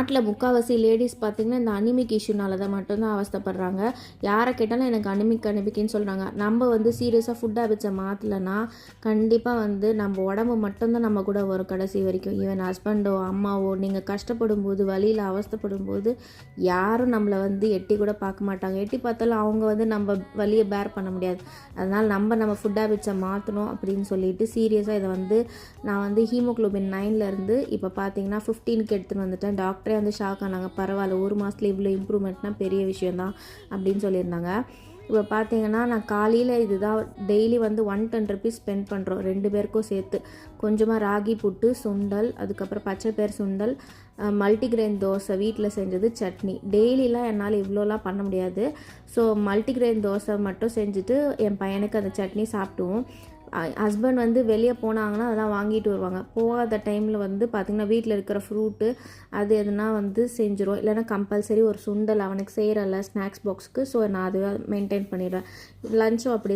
நாட்டில் முக்கால்வாசி லேடிஸ் பார்த்திங்கன்னா இந்த அனிமிக் இஷ்யூனால தான் மட்டும்தான் அவஸ்தைப்படுறாங்க. யாரை கேட்டாலும் எனக்கு அனிமிக்னு சொல்கிறாங்க. நம்ம வந்து சீரியஸாக ஃபுட் ஹேபிட்ஸை மாற்றலைன்னா கண்டிப்பாக வந்து நம்ம உடம்பு மட்டும்தான் நம்ம கூட வரும் கடைசி வரைக்கும். ஈவன் ஹஸ்பண்டோ அம்மாவோ நீங்கள் கஷ்டப்படும் போது வழியில் அவஸ்தைப்படும் போது யாரும் நம்மளை வந்து எட்டி கூட பார்க்க மாட்டாங்க. எட்டி பார்த்தாலும் அவங்க வந்து நம்ம வழியை பேர் பண்ண முடியாது. அதனால் நம்ம ஃபுட் ஹேபிட்ஸை மாற்றணும் அப்படின்னு சொல்லிட்டு சீரியஸாக இதை வந்து நான் வந்து ஹீமோக்ளோபின் 9லேருந்து இப்போ பார்த்தீங்கன்னா 15க்கு எடுத்துகிட்டு வந்துட்டேன். டாக்டரே வந்து ஷாக் ஆனாங்க. பரவாயில்ல, ஒரு மாதத்துல இவ்வளோ இம்ப்ரூவ்மெண்ட்னா பெரிய விஷயந்தான் அப்படின்னு சொல்லியிருந்தாங்க. இப்போ பார்த்தீங்கன்னா நான் காலையில் இதுதான் டெய்லி வந்து 110 ருபீஸ் ஸ்பெண்ட் பண்ணுறோம் 2 பேருக்கும் சேர்த்து. கொஞ்சமாக ராகி புட்டு, சுண்டல், அதுக்கப்புறம் பச்சைப்பயிர் சுண்டல், மல்டிக்ரெயின் தோசை, வீட்டில் செஞ்சது, சட்னி. டெய்லிலாம் என்னால் இவ்வளோலாம் பண்ண முடியாது. ஸோ மல்டிக்ரெயின் தோசை மட்டும் செஞ்சுட்டு என் பையனுக்கு அந்த சட்னி சாப்பிடுவோம். ஹஸ்பண்ட் வந்து வெளியே போனாங்கன்னா அதெல்லாம் வாங்கிட்டு வருவாங்க. போகாத டைமில் வந்து பார்த்திங்கன்னா வீட்டில் இருக்கிற ஃப்ரூட்டு அது எதுனா வந்து செஞ்சுருவோம். இல்லைனா கம்பல்சரி ஒரு சுண்டல் அவனுக்கு செய்கிறல்ல ஸ்நாக்ஸ் பாக்ஸுக்கு. ஸோ நான் அதுவே மெயின்டைன் பண்ணிடுவேன். லஞ்சும் அப்படி தான்.